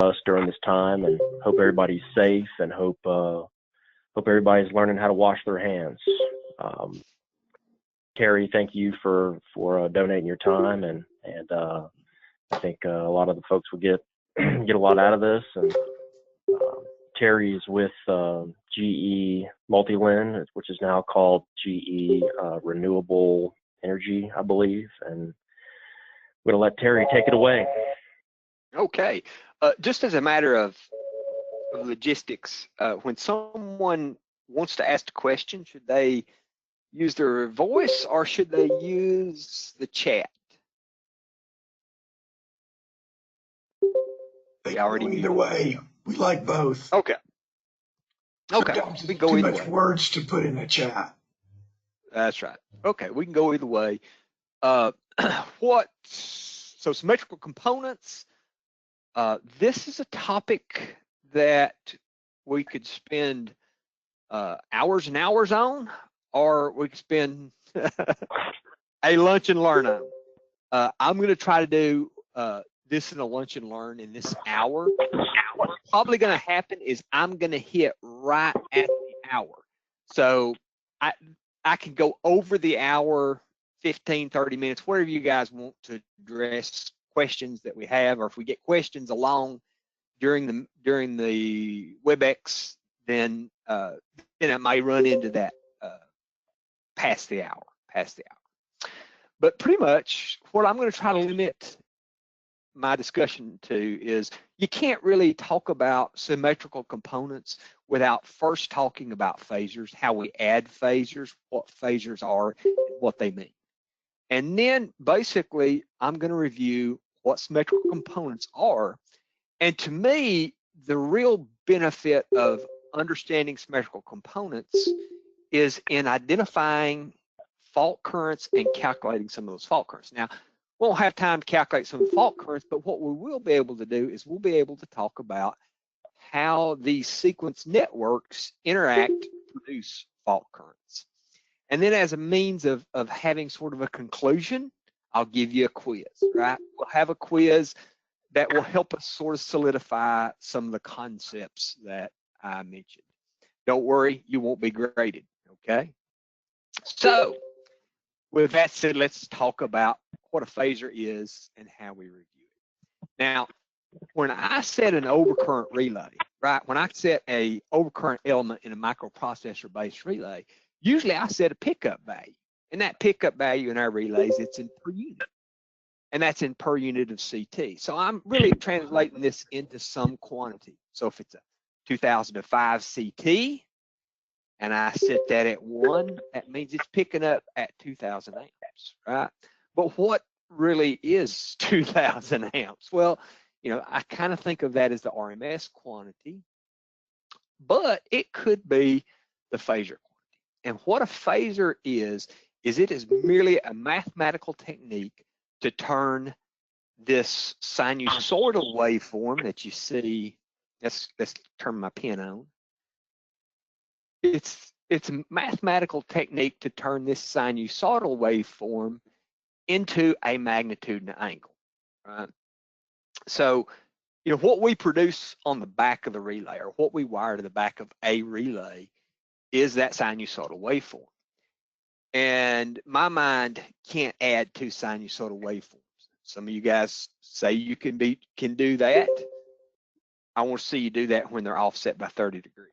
us during this time, and hope everybody's safe, and hope everybody's learning how to wash their hands. Terry, thank you for donating your time, and I think a lot of the folks will get a lot out of this. And Terry is with GE Multilin, which is now called GE Renewable Energy, I believe. And I'm going to let Terry take it away. Okay. Just as a matter of logistics, when someone wants to ask a question, should they use their voice or should they use the chat? They can go either way. We like both. Okay. Okay. Sometimes We can it's go too either much way. words to put in the chat. That's right. Okay, we can go either way. So symmetrical components, this is a topic that we could spend hours and hours on, or we could spend a lunch and learn on. I'm going to try to do this in a lunch and learn in this hour. What's probably going to happen is I'm going to hit right at the hour. So I can go over the hour, 15, 30 minutes, whatever you guys want to address questions that we have, or if we get questions along during the WebEx, then it may run into that past the hour. But pretty much what I'm going to try to limit my discussion to is you can't really talk about symmetrical components without first talking about phasors, how we add phasors, what phasors are, and what they mean. And then basically I'm going to review what symmetrical components are. And to me, the real benefit of understanding symmetrical components is in identifying fault currents and calculating some of those fault currents. Now, we won't have time to calculate some of the fault currents, but what we will be able to do is we'll be able to talk about how these sequence networks interact to produce fault currents. And then as a means of having sort of a conclusion, I'll give you a quiz, right? We'll have a quiz that will help us sort of solidify some of the concepts that I mentioned. Don't worry, you won't be graded, okay? So with that said, let's talk about what a phasor is and how we review it. Now, when I set an overcurrent relay, right, when I set a overcurrent element in a microprocessor-based relay, usually I set a pickup value, and that pickup value in our relays, it's in per unit, and that's in per unit of CT. So I'm really translating this into some quantity. So if it's a 2005 CT, and I set that at 1, that means it's picking up at 2,000 amps, right? But what really is 2,000 amps? Well, you know, I kind of think of that as the RMS quantity, but it could be the phasor quantity. And what a phasor is it is merely a mathematical technique to turn this sinusoidal waveform that you see. Let's turn my pen on. It's a mathematical technique to turn this sinusoidal waveform into a magnitude and angle, right? So, you know, what we produce on the back of the relay, or what we wire to the back of a relay, is that sinusoidal waveform. And my mind can't add 2 sinusoidal waveforms. Some of you guys say you can do that. I want to see you do that when they're offset by 30 degrees.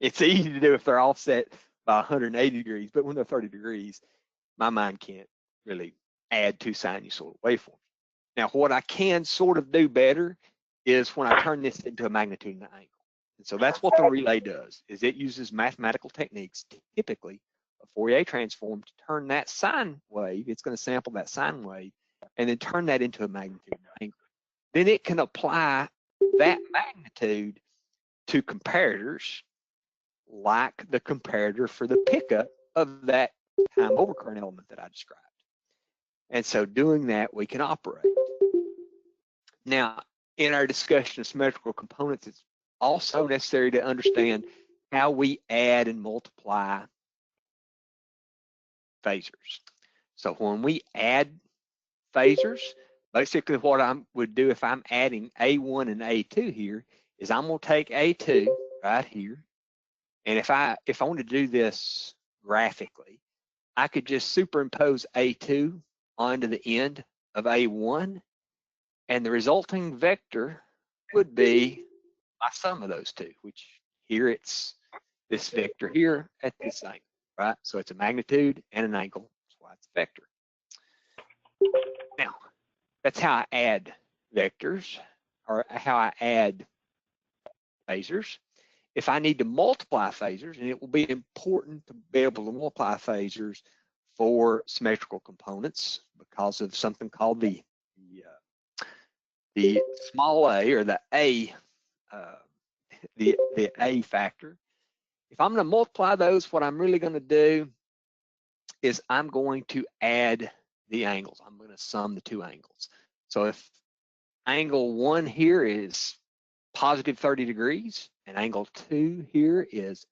It's easy to do if they're offset by 180 degrees, but when they're 30 degrees, my mind can't really add 2 sinusoidal waveforms. Now, what I can sort of do better is when I turn this into a magnitude and an angle. And so that's what the relay does, is it uses mathematical techniques, typically a Fourier transform, to turn that sine wave. It's going to sample that sine wave and then turn that into a magnitude and an angle. Then it can apply that magnitude to comparators, like the comparator for the pickup of that time overcurrent element that I described. And so doing that, we can operate. Now, in our discussion of symmetrical components, it's also necessary to understand how we add and multiply phasors. So when we add phasors, Basically, what I would do if I'm adding A1 and A2 here is I'm going to take A2 right here, and if I want to do this graphically, I could just superimpose A2 onto the end of A1, and the resulting vector would be my sum of those two, which here it's this vector here at this angle, right? So it's a magnitude and an angle, that's why it's a vector. Now, that's how I add vectors, or how I add phasors. If I need to multiply phasors, and it will be important to be able to multiply phasors for symmetrical components because of something called the small a, or the A, the A factor. If I'm going to multiply those, what I'm really going to do is I'm going to add the angles. I'm going to sum the two angles. So if angle 1 here is positive 30 degrees, and angle 2 here is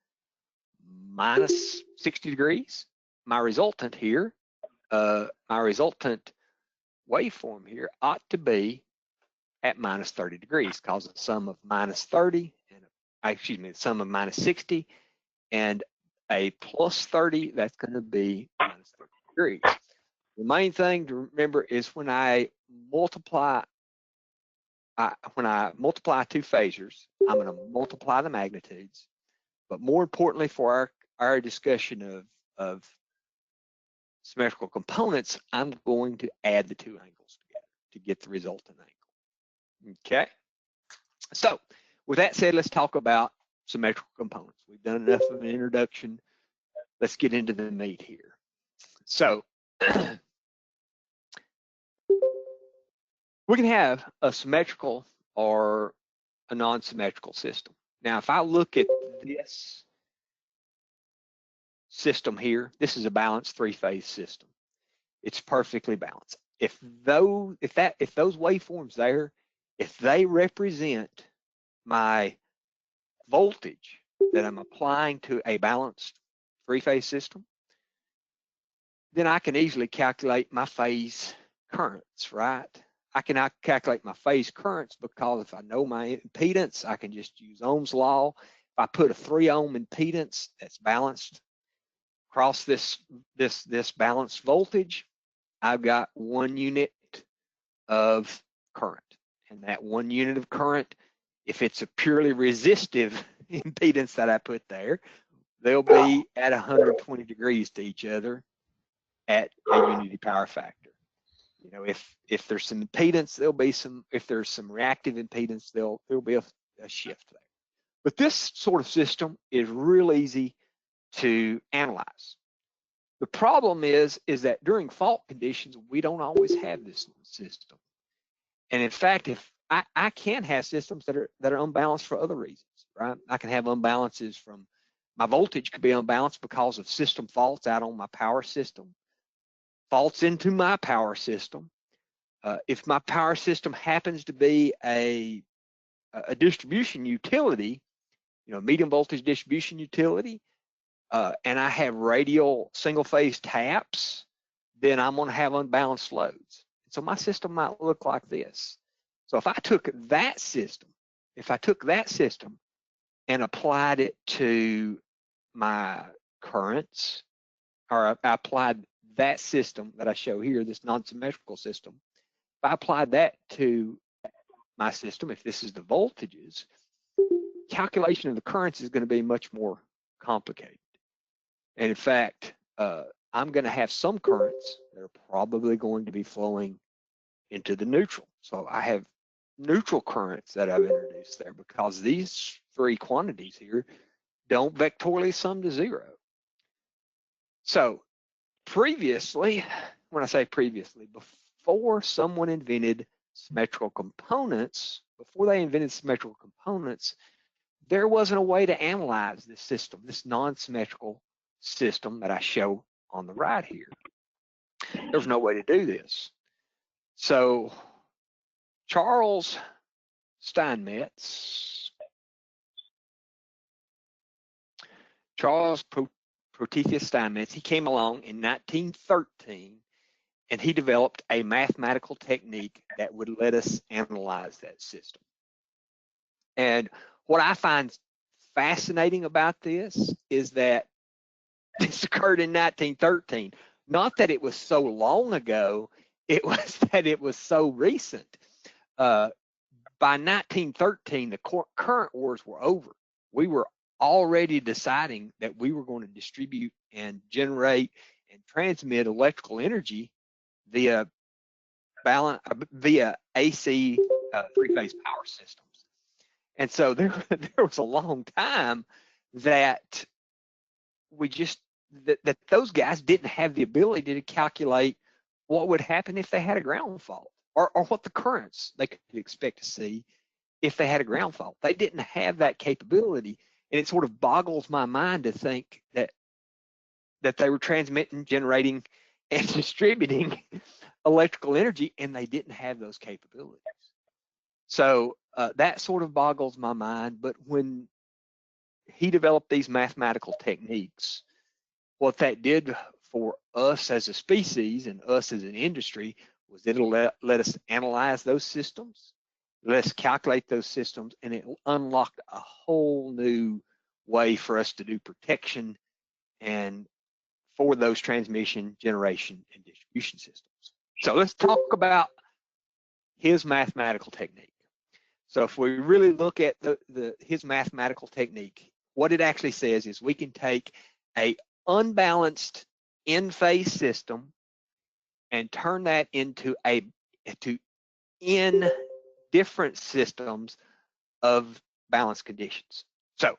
minus 60 degrees, my resultant here, my resultant waveform here ought to be at minus 30 degrees, because the sum of minus 30 and the sum of minus 60 and a plus 30, that's going to be minus 30 degrees. The main thing to remember is when I multiply two phasors, I'm going to multiply the magnitudes. But more importantly, for our discussion of symmetrical components, I'm going to add the two angles together to get the resultant angle. Okay. So with that said, let's talk about symmetrical components. We've done enough of an introduction. Let's get into the meat here. So we can have a symmetrical or a non-symmetrical system. Now, if I look at this system here, this is a balanced three-phase system. It's perfectly balanced. If those waveforms there, if they represent my voltage that I'm applying to a balanced three-phase system, then I can easily calculate my phase currents, right? I can calculate my phase currents because if I know my impedance, I can just use Ohm's law. If I put a 3 ohm impedance that's balanced across this balanced voltage, I've got 1 unit of current. And that 1 unit of current, if it's a purely resistive impedance that I put there, they'll be at 120 degrees to each other at a unity power factor. You know, if there's some impedance, there'll be some, if there's some reactive impedance, there'll be a shift there. But this sort of system is real easy to analyze. The problem is that during fault conditions, we don't always have this system. And in fact, if I can have systems that are unbalanced for other reasons, right? I can have unbalances from, my voltage could be unbalanced because of system faults out on my power system, faults into my power system. If my power system happens to be a distribution utility, you know, medium voltage distribution utility, and I have radial single phase taps, then I'm going to have unbalanced loads. So my system might look like this. So if I took that system and applied it to my currents, or I applied that system that I show here, this non-symmetrical system, if I applied that to my system, if this is the voltages, calculation of the currents is going to be much more complicated. And in fact, I'm going to have some currents that are probably going to be flowing into the neutral. So I have neutral currents that I've introduced there because these three quantities here don't vectorially sum to zero. So previously, when I say previously, before someone invented symmetrical components, there wasn't a way to analyze this system, this non-symmetrical system that I show on the right here. There's no way to do this. So Charles Prometheus Steinmetz, he came along in 1913 and he developed a mathematical technique that would let us analyze that system. And what I find fascinating about this is that this occurred in 1913. Not that it was so long ago, it was that it was so recent. By 1913, the current wars were over. We were already deciding that we were going to distribute and generate and transmit electrical energy via AC three-phase power systems. And so there was a long time that that those guys didn't have the ability to calculate what would happen if they had a ground fault, or what the currents they could expect to see if they had a ground fault. They didn't have that capability, and it sort of boggles my mind to think that they were transmitting, generating, and distributing electrical energy, and they didn't have those capabilities. So that sort of boggles my mind. But when he developed these mathematical techniques, what that did for us as a species and us as an industry was it'll let us analyze those systems, let us calculate those systems, and it unlocked a whole new way for us to do protection and for those transmission, generation, and distribution systems. So let's talk about his mathematical technique. So if we really look at his mathematical technique, what it actually says is we can take a unbalanced in-phase system and turn that into n different systems of balanced conditions. So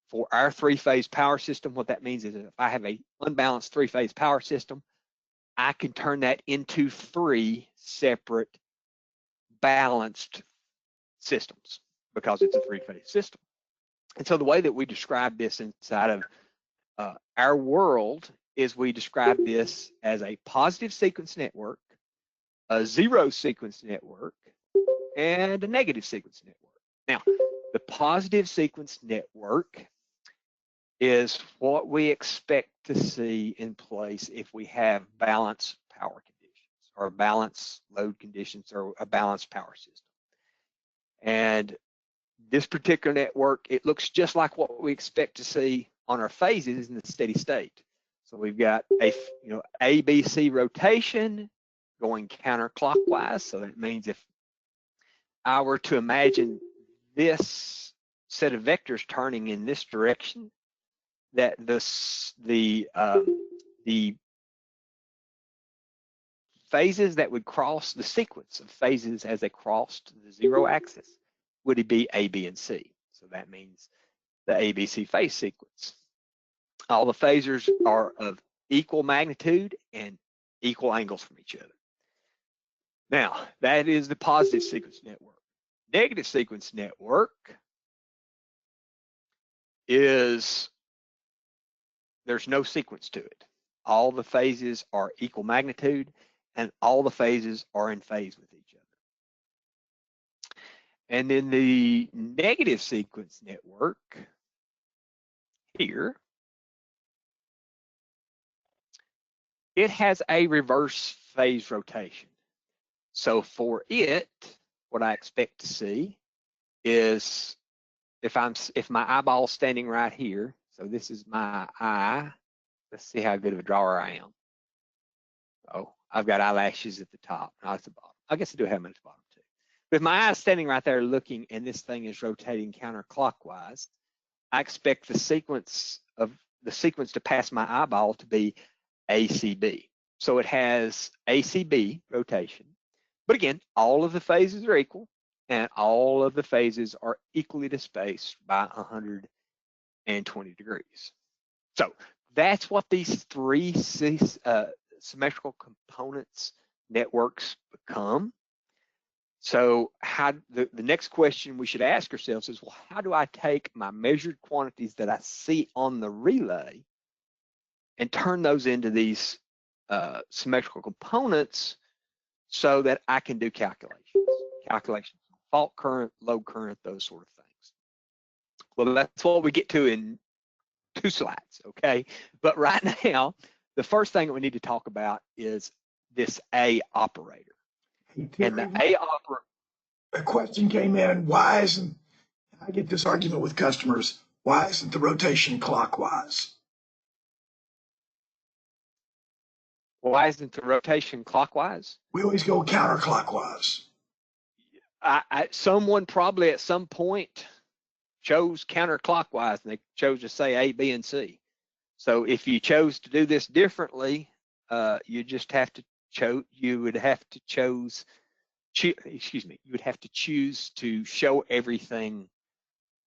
for our three-phase power system, what that means is if I have a unbalanced three-phase power system, I can turn that into 3 separate balanced systems because it's a three-phase system. And so the way that we describe this inside of our world is we describe this as a positive sequence network, a zero sequence network, and a negative sequence network. Now, the positive sequence network is what we expect to see in place if we have balanced power conditions or balanced load conditions or a balanced power system. And this particular network, it looks just like what we expect to see on our phases in the steady state. So we've got a ABC rotation going counterclockwise. So that means if I were to imagine this set of vectors turning in this direction, that the phases that would cross, the sequence of phases as they crossed the zero axis would be A, B, and C. So that means the ABC phase sequence. All the phasors are of equal magnitude and equal angles from each other. Now, that is the positive sequence network. Negative sequence network is, there's no sequence to it. All the phases are equal magnitude and all the phases are in phase with each other. And then the negative sequence network here, it has a reverse phase rotation. So for it, what I expect to see is if my eyeball's standing right here, so this is my eye. Let's see how good of a drawer I am. Oh, I've got eyelashes at the top, not at the bottom. I guess I do have them at the bottom too. But if my eye's standing right there looking and this thing is rotating counterclockwise, I expect the sequence to pass my eyeball to be ACB. So it has ACB rotation. But again, all of the phases are equal and all of the phases are equally spaced by 120 degrees. So that's what these 3 symmetrical components networks become. So how the next question we should ask ourselves is, well, how do I take my measured quantities that I see on the relay and turn those into these symmetrical components so that I can do calculations of fault current, load current, those sort of things. Well, that's what we get to in 2 slides, okay? But right now, the first thing that we need to talk about is this A operator. Hey, And the Terry, A operator. a question came in. Why isn't, I get this argument with customers, why isn't the rotation clockwise? Why isn't the rotation clockwise? We always go counterclockwise. Someone probably at some point chose counterclockwise, and they chose to say A, B, and C. So if you chose to do this differently, you just have to you would have to choose to show everything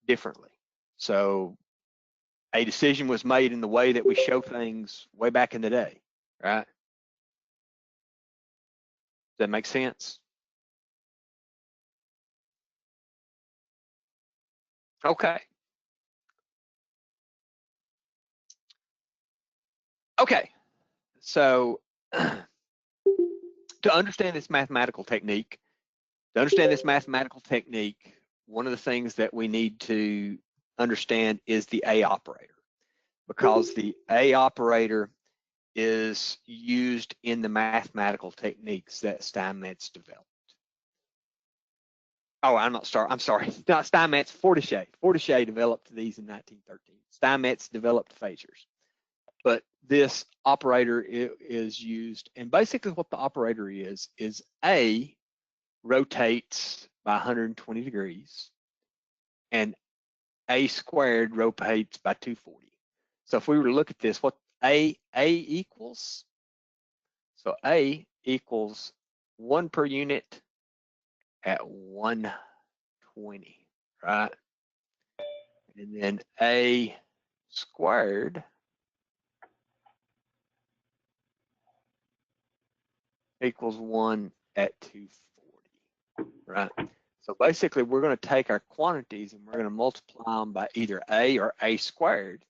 differently. So a decision was made in the way that we show things way back in the day, right? Does that make sense? Okay. Okay. So to understand this mathematical technique, one of the things that we need to understand is the A operator, because the A operator is used in the mathematical techniques that Steinmetz developed. Oh, I'm sorry. Not Steinmetz, Fortichet. Fortichet developed these in 1913. Steinmetz developed phasers. But this operator is used, and basically what the operator is A rotates by 120 degrees, and A squared rotates by 240. So if we were to look at this, what A equals, so A equals 1 per unit at 120, right? And then A squared equals 1 at 240, right? So basically, we're going to take our quantities and we're going to multiply them by either A or A squared.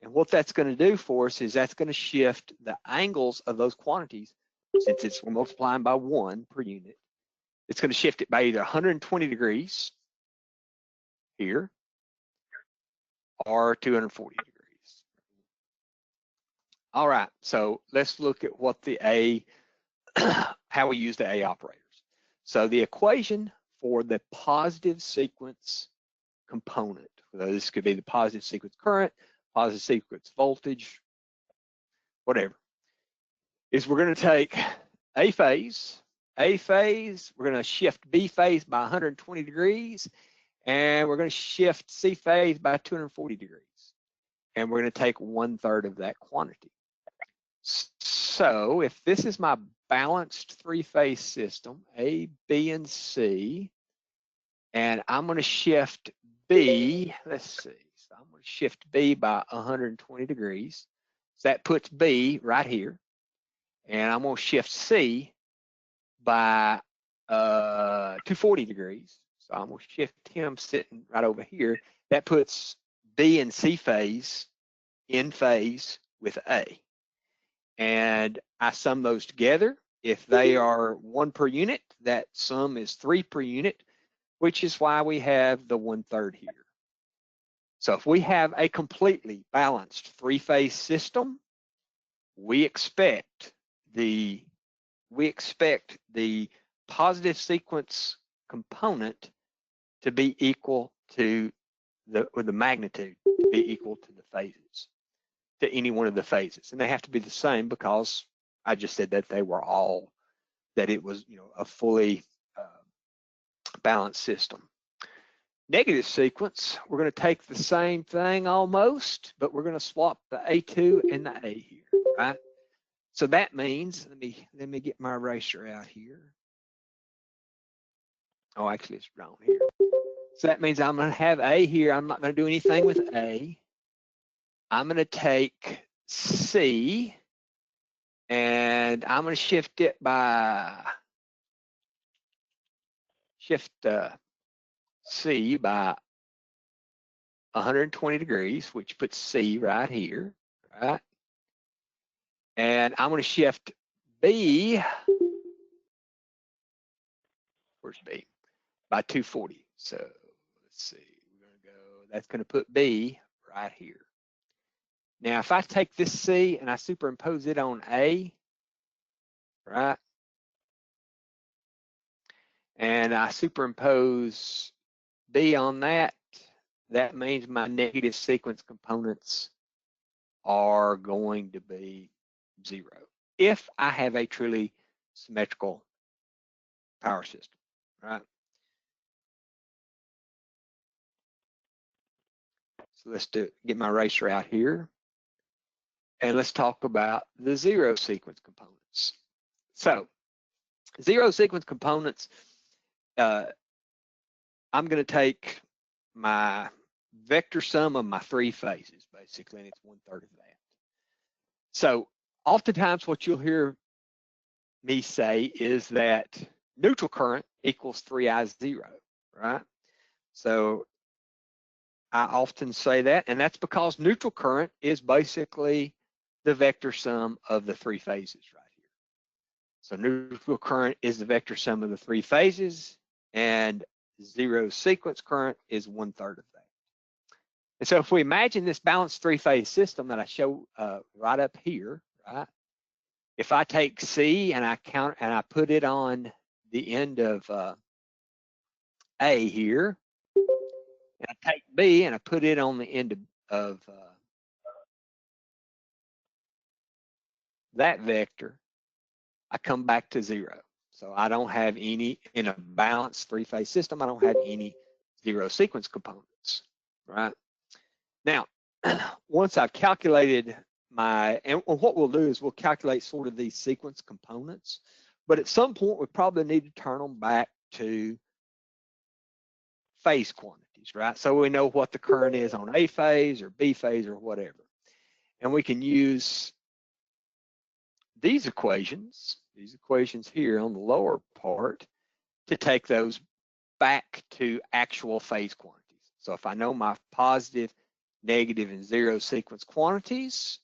And what that's going to do for us is that's going to shift the angles of those quantities, since we're multiplying by 1 per unit. It's going to shift it by either 120 degrees here or 240 degrees. All right, so let's look at what the A, how we use the A operators. So the equation for the positive sequence component, this could be the positive sequence current, positive sequence voltage, whatever, is we're going to take A phase, we're going to shift B phase by 120 degrees, and we're going to shift C phase by 240 degrees. And we're going to take 1/3 of that quantity. So if this is my balanced three-phase system, A, B, and C, and I'm going to shift B, let's see, so I'm going to shift B by 120 degrees. So that puts B right here. And I'm going to shift C by 240 degrees. So I'm going to shift him sitting right over here. That puts B and C phase in phase with A. And I sum those together. If they are 1 per unit, that sum is 3 per unit, which is why we have the 1/3 here. So if we have a completely balanced three-phase system, we expect the positive sequence component to be equal to the magnitude to be equal to the phases, to any one of the phases. And they have to be the same because I just said that they were all, that it was, a fully balanced system. Negative sequence, we're going to take the same thing almost, but we're going to swap the A2 and the A here, right? So that means, let me get my eraser out here. Oh, actually it's wrong here. So that means I'm going to have A here. I'm not going to do anything with A. I'm going to take C and I'm going to shift it by, C by 120 degrees, which puts C right here, right? And I'm going to shift B, where's B? By 240. So let's see, we're going to go, that's going to put B right here. Now, if I take this C and I superimpose it on A, right? And I superimpose B on that. That means my negative sequence components are going to be 0 if I have a truly symmetrical power system, right? So let's get my eraser out here, and let's talk about the 0 sequence components. So 0 sequence components, I'm going to take my vector sum of my 3 phases, basically, and it's 1/3 of that. So oftentimes what you'll hear me say is that neutral current equals 3I0, right? So I often say that, and that's because neutral current is basically the vector sum of the 3 phases right here. So neutral current is the vector sum of the 3 phases, and 0 sequence current is 1/3 of that. And so if we imagine this balanced 3-phase system that I show right up here, right? If I take C and I put it on the end of A here, and I take B and I put it on the end of that vector, I come back to 0. So I don't have any, in a balanced 3-phase system, I don't have any 0 sequence components, right? Now, once I've calculated and what we'll do is we'll calculate sort of these sequence components, but at some point we probably need to turn them back to phase quantities, right? So we know what the current is on A phase or B phase or whatever. And we can use these equations here on the lower part, to take those back to actual phase quantities. So if I know my positive, negative, and 0 sequence quantities,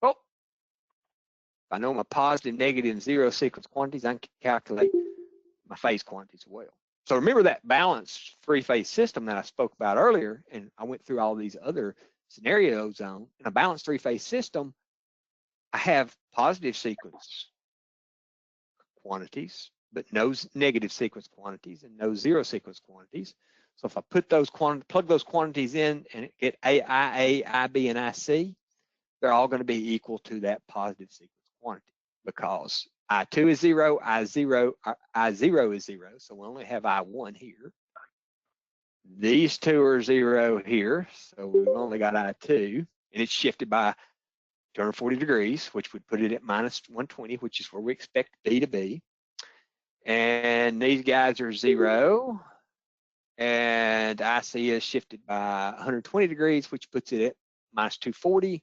if I know my positive, negative, and 0 sequence quantities, I can calculate my phase quantities as well. So remember that balanced 3-phase system that I spoke about earlier, and I went through all these other scenarios on. In a balanced 3-phase system, I have positive sequence quantities, but no negative sequence quantities and no 0 sequence quantities. So if I put those plug those quantities in and get A, IB, and IC, they're all going to be equal to that positive sequence quantity, because I2 is 0, I0 is 0, so we only have I1 here. These two are 0 here, so we've only got I2, and it's shifted by 240 degrees, which would put it at minus 120, which is where we expect B to be. And these guys are 0, and IC is shifted by 120 degrees, which puts it at minus 240,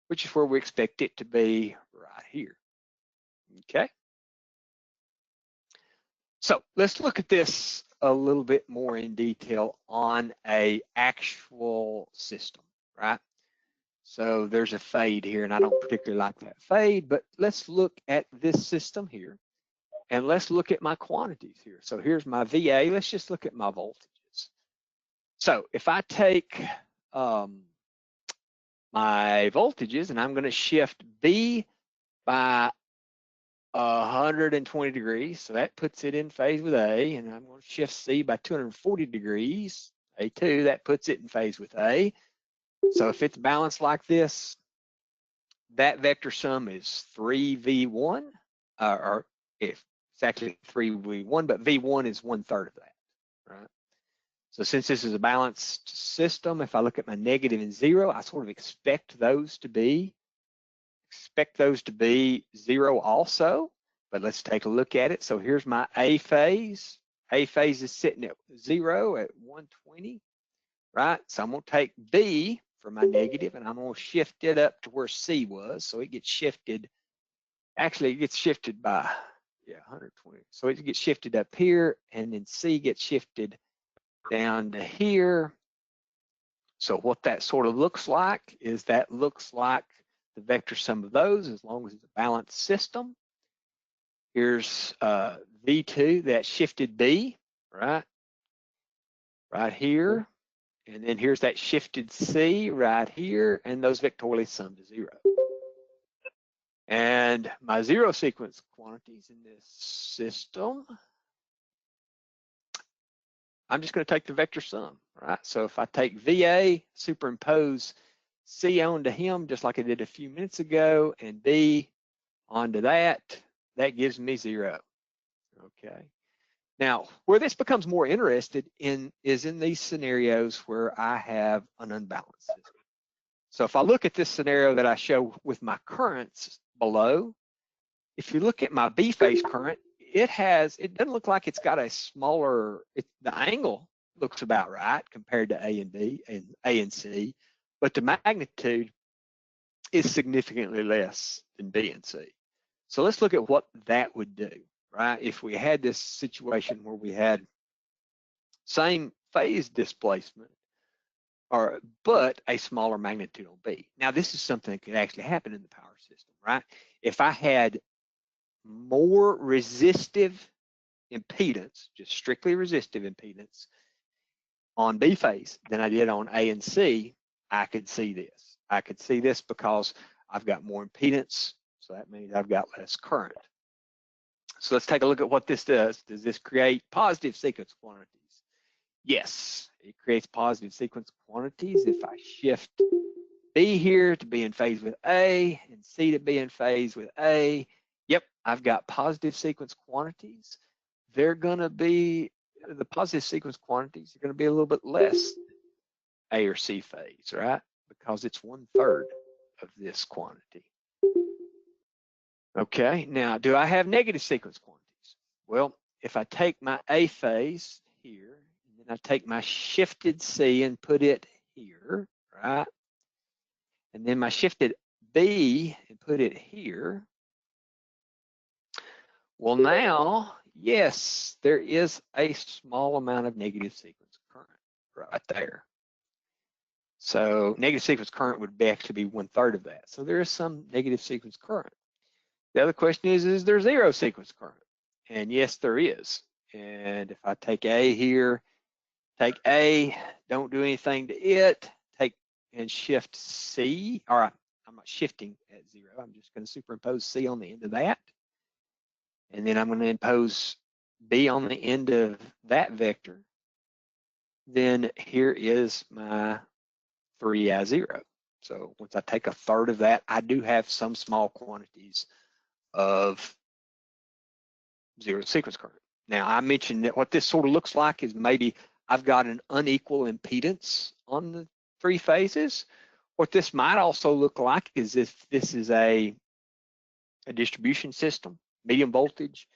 which is where we expect it to be right here. Okay. So let's look at this a little bit more in detail on a actual system, right? So there's a fade here, and I don't particularly like that fade, but let's look at this system here, and let's look at my quantities here. So here's my VA. Let's just look at my voltages. So if I take my voltages, and I'm going to shift B by 120 degrees, so that puts it in phase with A, and I'm going to shift C by 240 degrees, A2, that puts it in phase with A. So if it's balanced like this, that vector sum is 3V1, or if it's actually 3V1, but V1 is 1/3 of that, right? So since this is a balanced system, if I look at my negative and 0, I sort of expect those to be 0 also, but let's take a look at it. So here's my A phase. A phase is sitting at 0 at 120, right? So I'm gonna take B for my negative, and I'm gonna shift it up to where C was. So it gets shifted, actually it gets shifted by, 120. So it gets shifted up here, and then C gets shifted down to here. So what that sort of looks like is that looks like the vector sum of those, as long as it's a balanced system. Here's V2 that shifted B, right here. And then here's that shifted C right here, and those vectorially sum to 0. And my zero sequence quantities in this system, I'm just going to take the vector sum, right? So if I take VA, superimpose C onto him, just like I did a few minutes ago, and D onto that, that gives me 0. Okay. Now, where this becomes more interested in is in these scenarios where I have an unbalanced system. So if I look at this scenario that I show with my currents below, if you look at my B phase current, it doesn't look like it's got a smaller, the angle looks about right compared to A and B and A and C, but the magnitude is significantly less than B and C. So let's look at what that would do, right? If we had this situation where we had same phase displacement, but a smaller magnitude on B. Now, this is something that could actually happen in the power system, right? If I had more resistive impedance, just strictly resistive impedance on B phase than I did on A and C, I could see this. I could see this because I've got more impedance, so that means I've got less current. So let's take a look at what this does. Does this create positive sequence quantities? Yes, it creates positive sequence quantities if I shift B here to be in phase with A and C to be in phase with A. Yep, I've got positive sequence quantities. They're going to be, the positive sequence quantities are going to be a little bit less A or C phase, right? Because it's 1/3 of this quantity. Okay, now do I have negative sequence quantities? Well, if I take my A phase here, and then I take my shifted C and put it here, right? And then my shifted B and put it here. Well, now, yes, there is a small amount of negative sequence current right there. So negative sequence current would actually be 1/3 of that. So there is some negative sequence current. The other question is there zero sequence current? And yes, there is. And if I take A here, take A, don't do anything to it, take and shift C, all right, I'm not shifting at 0. I'm just going to superimpose C on the end of that. And then I'm going to impose B on the end of that vector. Then here is my 3I0. So once I take 1/3 of that, I do have some small quantities of zero sequence current. Now, I mentioned that what this sort of looks like is maybe I've got an unequal impedance on the 3 phases. What this might also look like is if this is a distribution system, medium voltage,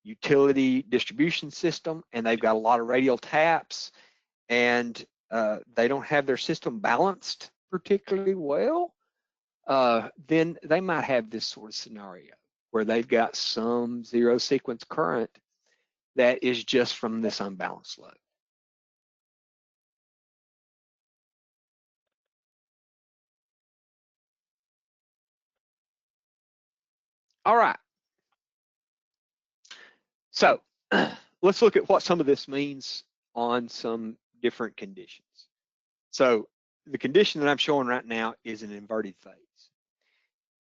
utility distribution system, and they've got a lot of radial taps, and they don't have their system balanced particularly well, then they might have this sort of scenario where they've got some zero sequence current that is just from this unbalanced load. All right. So let's look at what some of this means on some different conditions. So the condition that I'm showing right now is an inverted phase.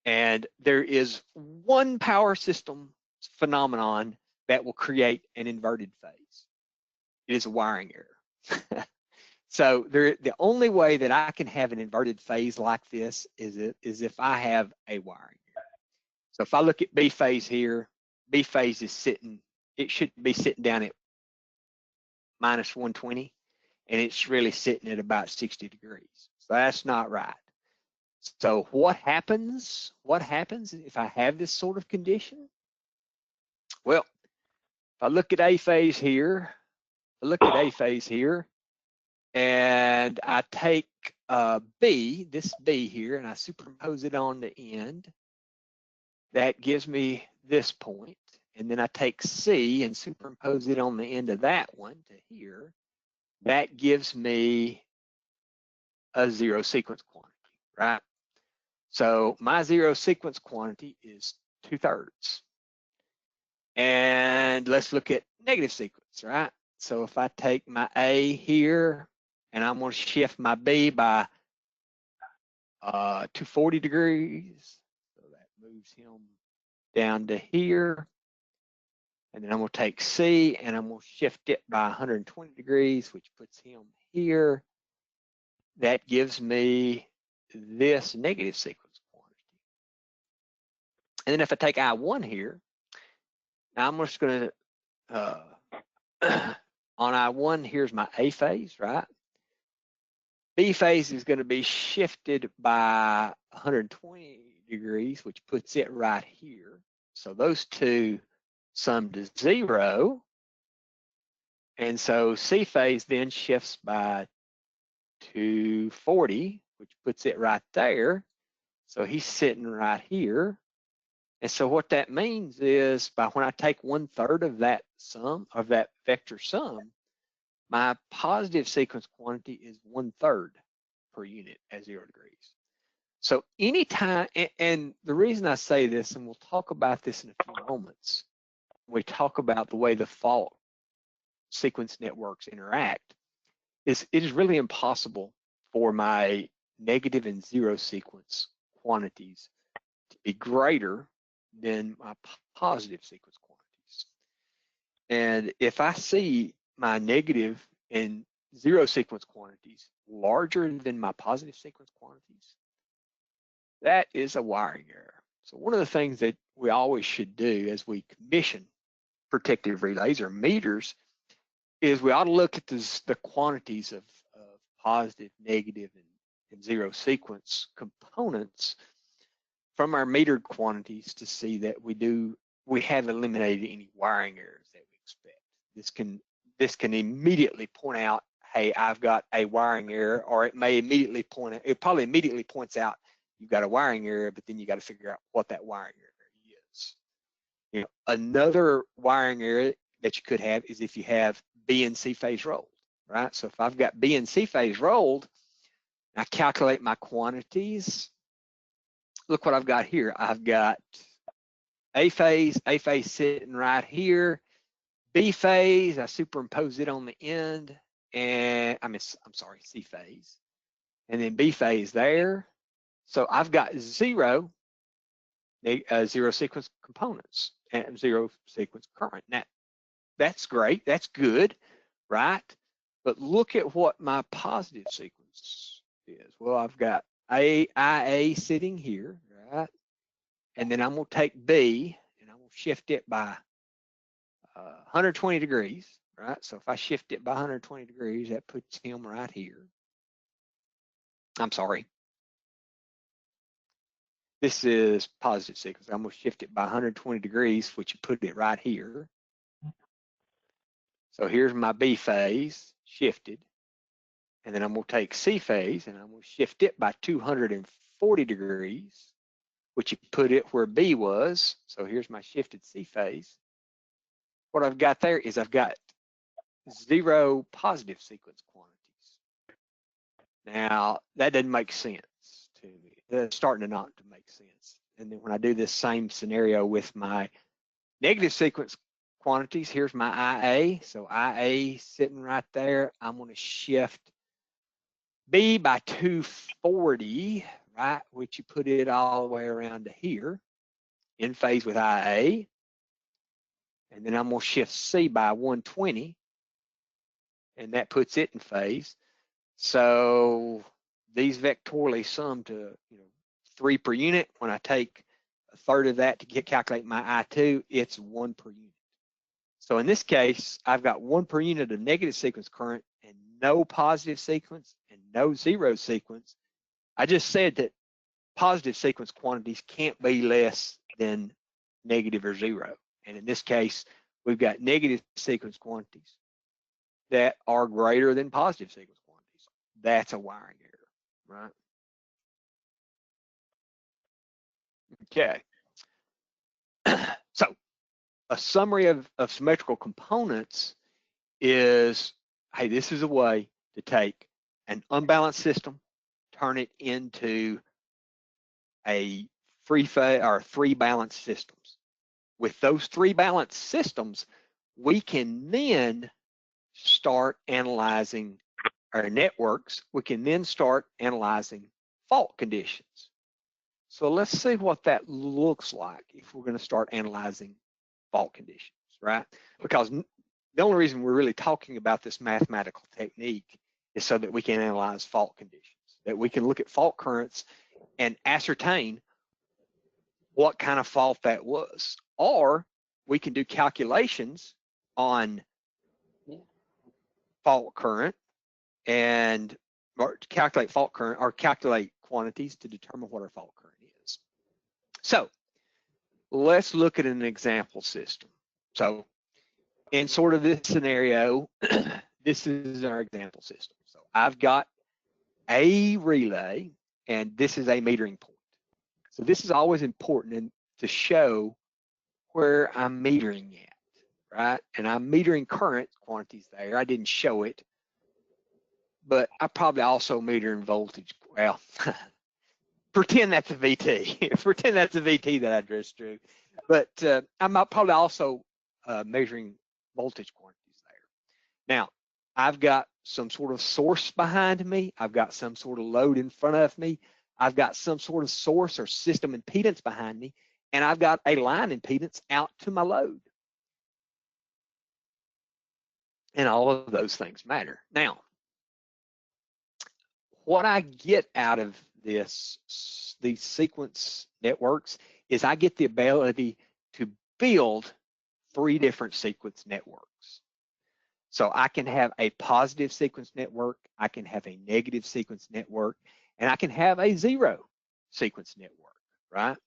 And there is one power system phenomenon that will create an inverted phase. It is a wiring error. So the only way that I can have an inverted phase like this is if I have a wiring error. So if I look at B phase here, B phase is sitting, it should be sitting down at -120, and it's really sitting at about 60 degrees. So that's not right. So what happens if I have this sort of condition? Well, if I look at A phase here, and I take this B here, and I superimpose it on the end. That gives me this point. And then I take C and superimpose it on the end of that one to here. That gives me a zero sequence quantity, right? So my zero sequence quantity is 2/3. And let's look at negative sequence, right? So if I take my A here, and I'm going to shift my B by 240 degrees, so that moves moves him down to here. And then I'm going to take C and I'm going to shift it by 120 degrees, which puts him here. That gives me this negative sequence quantity. And then if I take I1 here, now I'm just going to, on I1, here's my A phase, right? B phase is going to be shifted by 120 degrees, which puts it right here. So those two sum to 0. And so C phase then shifts by 240, which puts it right there. So he's sitting right here. And so what that means is by when I take 1/3 of that sum, of that vector sum, my positive sequence quantity is 1/3 per unit at 0 degrees. So anytime, and the reason I say this, and we'll talk about this in a few moments, we talk about the way the fault sequence networks interact, is it is really impossible for my negative and 0 sequence quantities to be greater than my positive sequence quantities. And if I see my negative and 0 sequence quantities larger than my positive sequence quantities, that is a wiring error. So one of the things that we always should do as we commission protective relays or meters is we ought to look at the quantities of positive, negative, and 0 sequence components from our metered quantities to see that we have eliminated any wiring errors that we expect. This can immediately point out, hey, I've got a wiring error, or it may immediately it probably immediately points out you've got a wiring error, but then you got to figure out what that wiring error is. You know, another wiring error that you could have is if you have B and C phase rolled, right? So if I've got B and C phase rolled, I calculate my quantities. Look what I've got here. I've got A phase sitting right here. B phase, I superimpose it on the end, and I'm sorry, C phase, and then B phase there. So I've got 0 sequence components and 0 sequence current. Now, that's great, that's good, right? But look at what my positive sequence is. Well, I've got IA sitting here, right? And then I'm going to take B and I'm going to shift it by 120 degrees, right? So if I shift it by 120 degrees, that puts him right here. I'm sorry. This is positive sequence. I'm going to shift it by 120 degrees, which you put it right here. So here's my B phase shifted. And then I'm going to take C phase and I'm going to shift it by 240 degrees, which you put it where B was. So here's my shifted C phase. What I've got there is I've got 0 positive sequence quantities. Now, that doesn't make sense to me. That's starting to not to make sense. And then when I do this same scenario with my negative sequence quantities, here's my IA. So IA sitting right there. I'm going to shift B by 240, right? Which you put it all the way around to here in phase with IA. And then I'm going to shift C by 120. And that puts it in phase. So these vectorially sum to 3 per unit. When I take 1/3 of that to calculate my I2, it's 1 per unit. So in this case, I've got 1 per unit of negative sequence current and no positive sequence and no 0 sequence. I just said that positive sequence quantities can't be less than negative or 0. And in this case, we've got negative sequence quantities that are greater than positive sequence quantities. That's a wiring error, right? Okay. So a summary of symmetrical components is, hey, this is a way to take an unbalanced system, turn it into a three balanced systems. With those 3 balanced systems, we can then start analyzing our networks. We can then start analyzing fault conditions. So let's see what that looks like if we're going to start analyzing fault conditions, right? Because the only reason we're really talking about this mathematical technique is so that we can analyze fault conditions, that we can look at fault currents and ascertain what kind of fault that was. Or we can do calculations on fault current and or calculate fault current or calculate quantities to determine what our fault current is. So let's look at an example system. So in sort of this scenario, this is our example system. So I've got a relay and this is a metering point. So this is always important to show where I'm metering at, right? And I'm metering current quantities there. I didn't show it, but I probably also meter in voltage. Well, pretend that's a VT. Pretend that's a VT that I just drew. But I'm probably also measuring voltage quantities there. Now, I've got some sort of source behind me. I've got some sort of load in front of me. I've got some sort of source or system impedance behind me. And I've got a line impedance out to my load. And all of those things matter. Now, what I get out of these sequence networks is I get the ability to build 3 different sequence networks. So I can have a positive sequence network, I can have a negative sequence network, and I can have a 0 sequence network, right?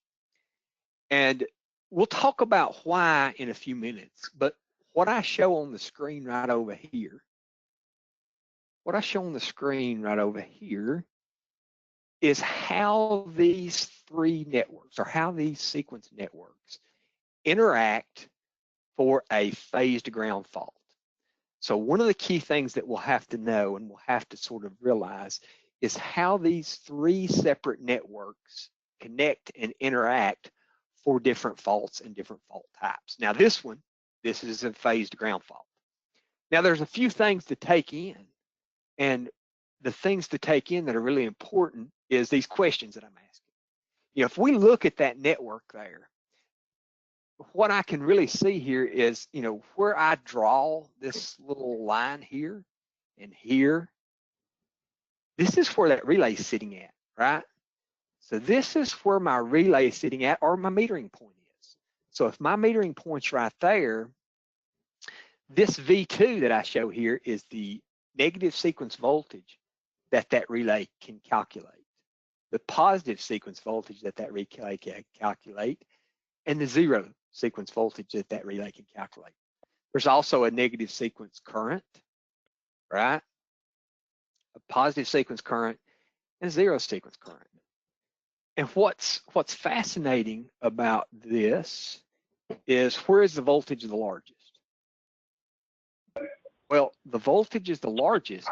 And we'll talk about why in a few minutes, but what I show on the screen right over here, is how these 3 networks or how these sequence networks interact for a phased ground fault. So one of the key things that we'll have to know and we'll have to sort of realize is how these 3 separate networks connect and interact for different faults and different fault types. Now this is a phased ground fault. Now there's a few things to take in, and the things to take in that are really important is these questions that I'm asking. You know, if we look at that network there, what I can really see here is, you know, where I draw this little line here and here, this is where that relay is sitting at, right? So this is where my relay is sitting at, or my metering point is. So if my metering point's right there, this V2 that I show here is the negative sequence voltage that relay can calculate, the positive sequence voltage that relay can calculate, and the 0 sequence voltage that relay can calculate. There's also a negative sequence current, right? A positive sequence current and a 0 sequence current. And what's fascinating about this is, where is the voltage the largest? Well, the voltage is the largest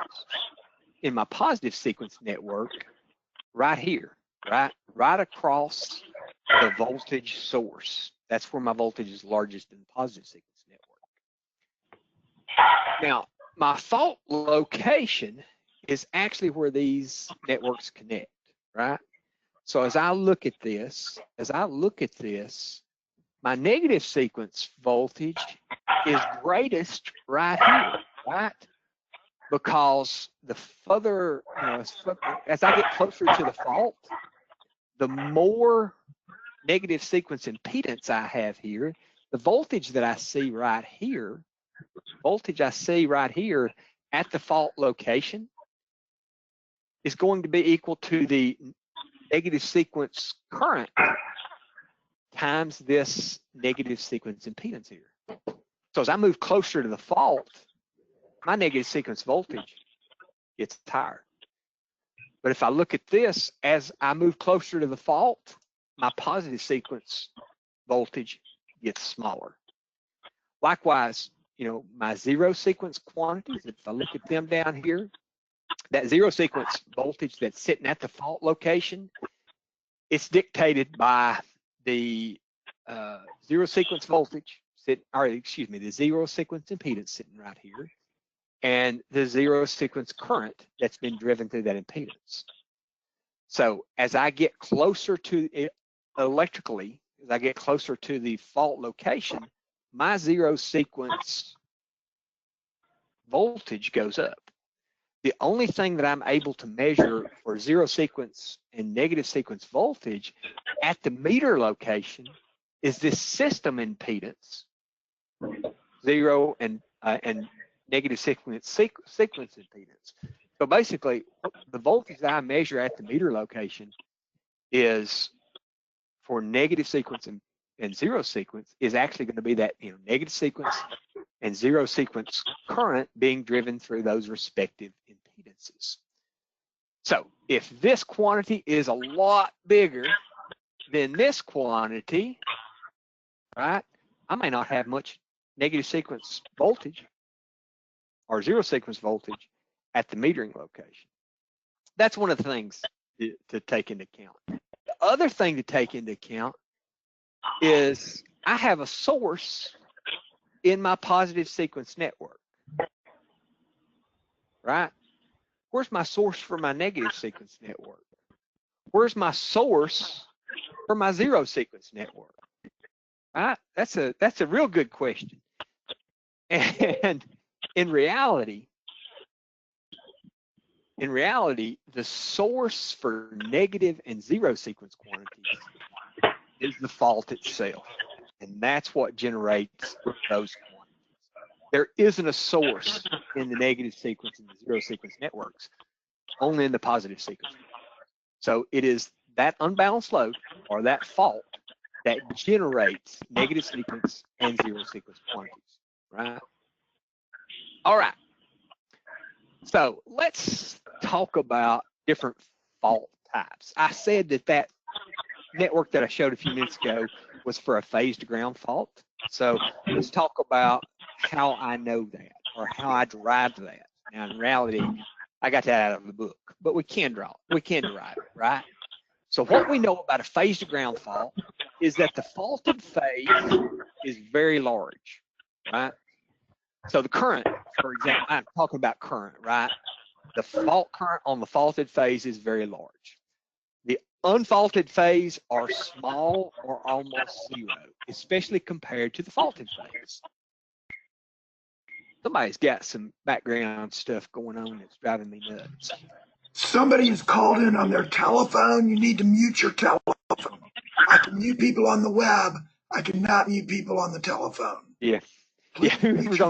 in my positive sequence network right here, right across the voltage source. That's where my voltage is largest in the positive sequence network. Now, my fault location is actually where these networks connect, right? So as I look at this, my negative sequence voltage is greatest right here, right? Because the further, you know, as I get closer to the fault, the more negative sequence impedance I have here, the voltage that I see right here, at the fault location is going to be equal to the negative sequence current times this negative sequence impedance here. So as I move closer to the fault, my negative sequence voltage gets higher. But if I look at this, as I move closer to the fault, my positive sequence voltage gets smaller. Likewise, you know, my 0 sequence quantities, if I look at them down here, that 0 sequence voltage that's sitting at the fault location, it's dictated by the 0 sequence voltage, the 0 sequence impedance sitting right here, and the 0 sequence current that's been driven through that impedance. So as I get closer to it electrically, as I get closer to the fault location, my zero sequence voltage goes up. The only thing that I'm able to measure for zero sequence and negative sequence voltage at the meter location is this system impedance, zero and negative sequence impedance. So basically, the voltage that I measure at the meter location is for negative sequence and zero sequence is actually going to be that negative sequence and zero sequence current being driven through those respective impedances. So if this quantity is a lot bigger than this quantity, right, I may not have much negative sequence voltage or zero sequence voltage at the metering location. That's one of the things to take into account. The other thing to take into account is I have a source in my positive sequence network, right? Where's my source for my negative sequence network? Where's my source for my zero sequence network? Right? That's a real good question. And in reality, the source for negative and zero sequence quantities is the fault itself. And that's what generates those quantities. There isn't a source in the negative sequence and the zero sequence networks, only in the positive sequence. So it is that unbalanced load or that fault that generates negative sequence and zero sequence quantities, right? All right. So let's talk about different fault types. I said that network that I showed a few minutes ago was for a phased ground fault. So let's talk about how I know that or how I derived that. Now, in reality, I got that out of the book, but we can derive it, right? So what we know about a phased ground fault is that the faulted phase is very large, right? So the current, for example, I'm talking about current, right? The fault current on the faulted phase is very large. The unfaulted phase are small or almost zero, especially compared to the faulted phase. Somebody's got some background stuff going on that's driving me nuts. Somebody who's called in on their telephone, you need to mute your telephone. I can mute people on the web. I cannot mute people on the telephone. Yeah. Please Whoever's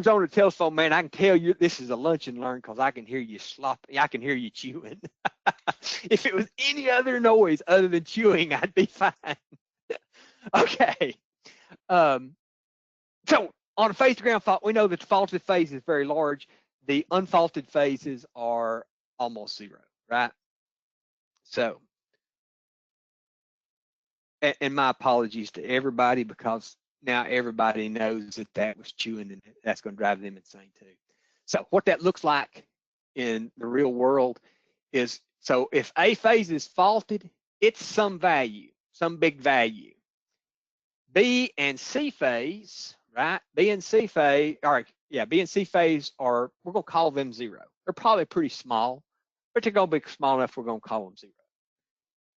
on the telephone, man, I can tell you this is a lunch and learn because I can hear you slopping. I can hear you chewing. If it was any other noise other than chewing, I'd be fine. Okay. So on a phased ground fault, we know that the faulted phase is very large. The unfaulted phases are almost zero, right? So, and my apologies to everybody because now everybody knows that was chewing and that's going to drive them insane too. So what that looks like in the real world is, so if A phase is faulted, it's some value, some big value. B and C phase, right? B and C phase, all right, yeah, B and C phase are, we're going to call them zero. They're probably pretty small, but they're going to be small enough we're going to call them zero.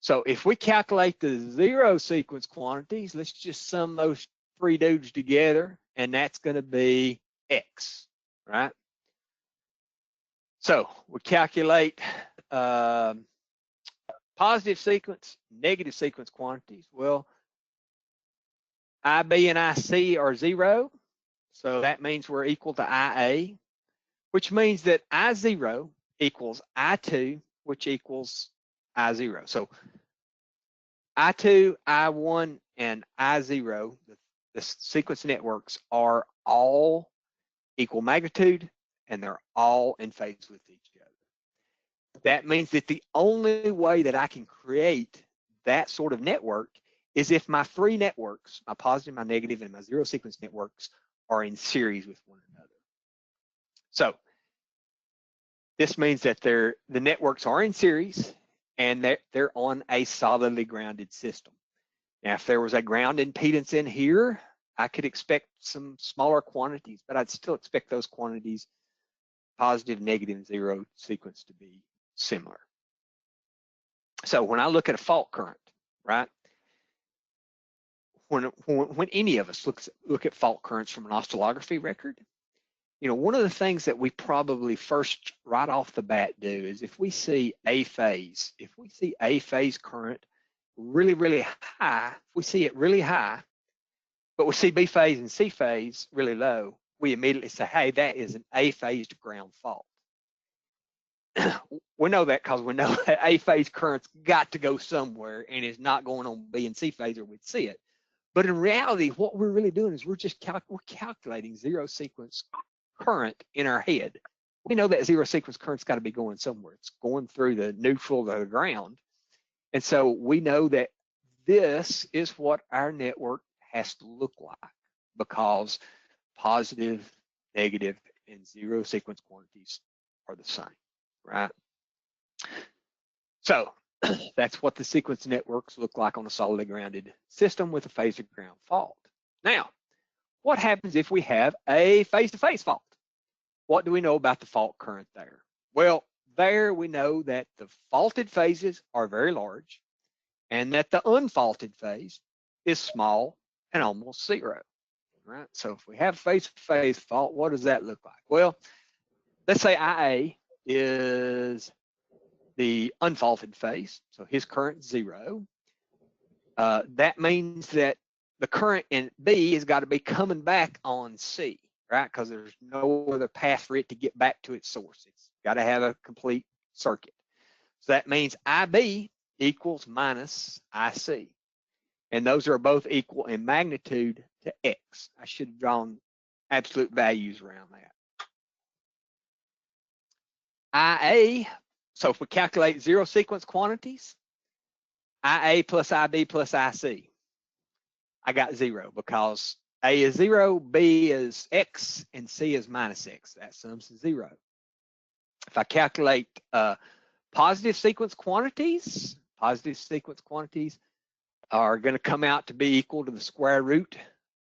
So if we calculate the zero sequence quantities, let's just sum those three dudes together, and that's going to be X, right? So we calculate positive sequence, negative sequence quantities. Well, IB and IC are zero, so that means we're equal to IA, which means that I0 equals I2, which equals I0. So I2, I1, and I0, the sequence networks are all equal magnitude, and they're all in phase with each other. That means that the only way that I can create that sort of network is if my three networks, my positive, my negative, and my zero sequence networks are in series with one another. So this means that the networks are in series and they're on a solidly grounded system. Now, if there was a ground impedance in here, I could expect some smaller quantities, but I'd still expect those quantities, positive, negative, zero sequence, to be similar, So when I look at a fault current, right? When any of us look at fault currents from an oscillography record, you know, one of the things that we probably first right off the bat do is if we see a phase current really, really high, if we see it really high, but we see B phase and C phase really low, we immediately say, hey, that is an A phased ground fault. We know that because we know that A phase current's got to go somewhere and is not going on B and C phase or we'd see it. But in reality, what we're really doing is we're calculating zero sequence current in our head. We know that zero sequence current's got to be going somewhere. It's going through the neutral to the ground. And so we know that this is what our network has to look like because positive, negative, and zero sequence quantities are the same, right? So that's what the sequence networks look like on a solidly grounded system with a phase-to-ground fault. Now, what happens if we have a phase-to-phase fault? What do we know about the fault current there? Well, there we know that the faulted phases are very large and that the unfaulted phase is small and almost zero, right? So if we have phase-to-phase fault, what does that look like? Well, let's say IA is the unfaulted phase, so his current zero. That means that the current in B has got to be coming back on C, right? Because there's no other path for it to get back to its source. It's got to have a complete circuit. So that means IB equals minus IC. And those are both equal in magnitude to X. I should have drawn absolute values around that. IA, so if we calculate zero sequence quantities, IA plus IB plus IC, I got zero because A is zero, B is X, and C is minus X. That sums to zero. If I calculate positive sequence quantities are going to come out to be equal to the square root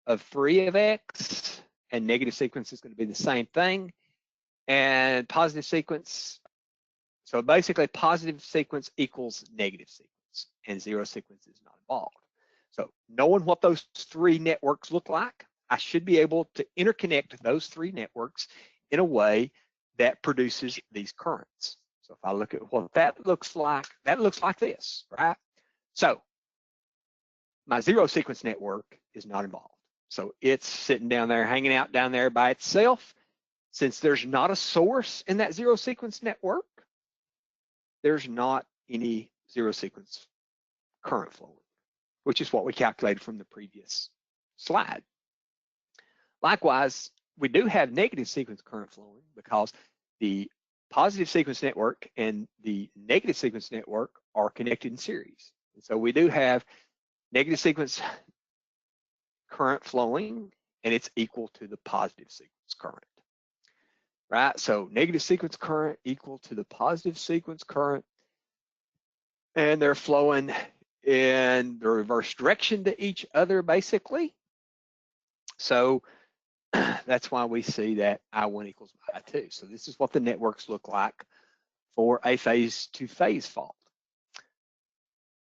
of 3 of X, and negative sequence is going to be the same thing. And positive sequence, so basically positive sequence equals negative sequence, and zero sequence is not involved. So knowing what those 3 networks look like, I should be able to interconnect those 3 networks in a way that produces these currents. So if I look at what that looks like this, right? So my zero sequence network is not involved. So it's sitting down there, hanging out down there by itself. Since there's not a source in that zero sequence network, there's not any zero sequence current flowing, which is what we calculated from the previous slide. Likewise, we do have negative sequence current flowing because the positive sequence network and the negative sequence network are connected in series. And so we do have negative sequence current flowing, and it's equal to the positive sequence current, right? So negative sequence current equal to the positive sequence current, and they're flowing in the reverse direction to each other, basically. So that's why we see that I1 equals I2. So this is what the networks look like for a phase-to-phase fault.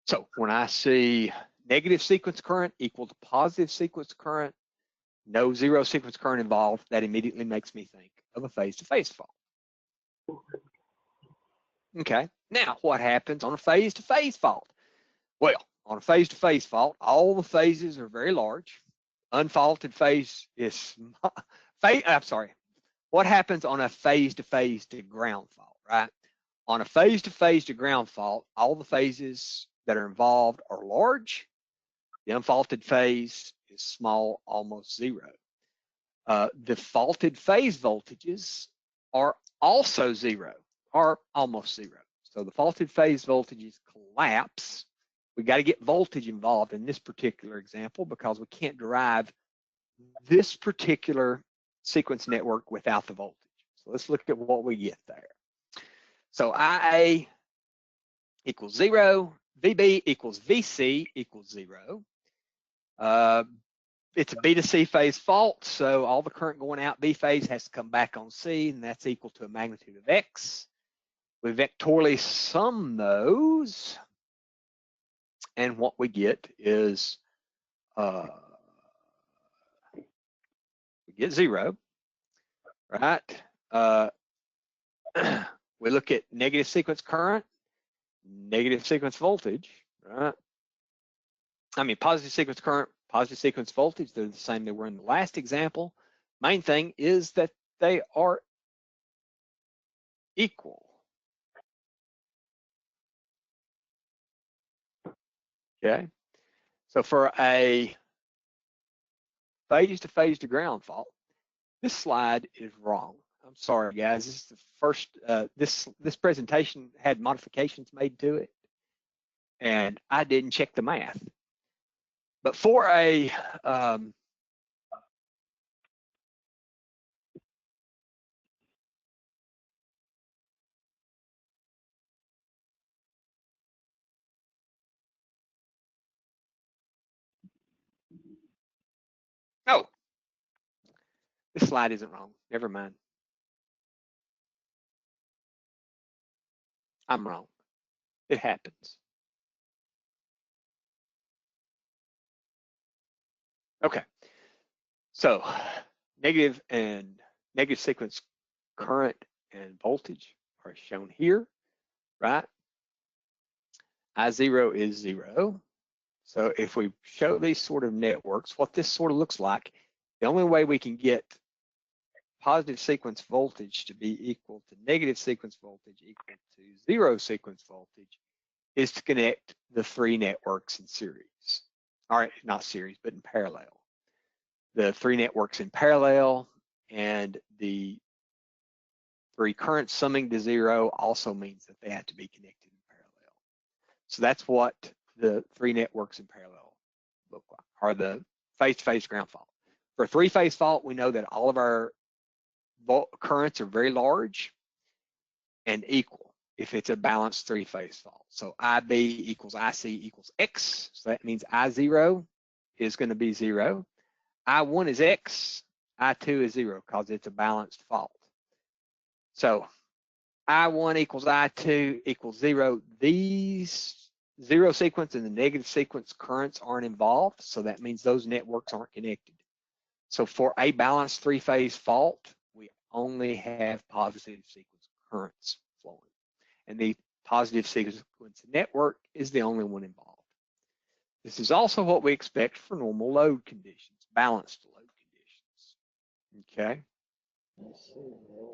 So when I see negative sequence current equal to positive sequence current, no zero sequence current involved, that immediately makes me think of a phase-to-phase fault. Okay, now what happens on a phase-to-phase fault? Well, on a phase-to-phase fault, all the phases are very large. Unfaulted phase is, what happens on a phase-to-phase to ground fault, right? On a phase-to-phase to ground fault, all the phases that are involved are large. The unfaulted phase is small, almost zero. The faulted phase voltages are also zero, or almost zero. So the faulted phase voltages collapse. We got to get voltage involved in this particular example because we can't derive this particular sequence network without the voltage. So let's look at what we get there. So IA equals 0, VB equals VC equals 0. It's a B to C phase fault, so all the current going out B phase has to come back on C, and that's equal to a magnitude of X. We vectorially sum those, and what we get is we get 0, right? We look at negative sequence current, negative sequence voltage, right? I mean, positive sequence current, positive sequence voltage, they're the same they were in the last example. Main thing is that they are equal. Okay, so for a phase to ground fault, this slide is wrong. I'm sorry, guys. This is the first. This presentation had modifications made to it, and I didn't check the math. But for a oh, this slide isn't wrong. Never mind. I'm wrong. It happens. Okay. So negative sequence current and voltage are shown here, right? I0 is 0. So if we show these sort of networks, what this sort of looks like, the only way we can get positive sequence voltage to be equal to negative sequence voltage equal to 0 sequence voltage is to connect the 3 networks in series. All right, not series, but in parallel. The 3 networks in parallel and the 3 currents summing to 0 also means that they have to be connected in parallel. So that's what the 3 networks in parallel look like, or the phase-to-phase ground fault. For a 3-phase fault, we know that all of our currents are very large and equal if it's a balanced 3-phase fault. So IB equals IC equals X. So that means I0 is going to be 0. I1 is X. I2 is 0 because it's a balanced fault. So I1 equals I2 equals 0. These 0 sequence and the negative sequence currents aren't involved. So that means those networks aren't connected. So for a balanced 3-phase fault, we only have positive sequence currents flowing. And the positive sequence network is the only one involved. This is also what we expect for normal load conditions, balanced load conditions. Okay.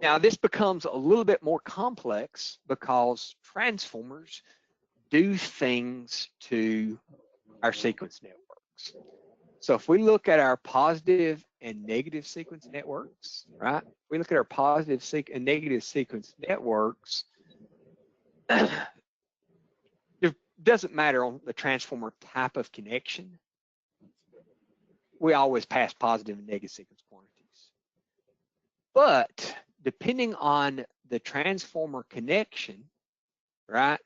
Now this becomes a little bit more complex because transformers do things to our sequence networks. So if we look at our positive and negative sequence networks, right? If we look at our positive and negative sequence networks, it doesn't matter on the transformer type of connection. We always pass positive and negative sequence quantities. But depending on the transformer connection, right,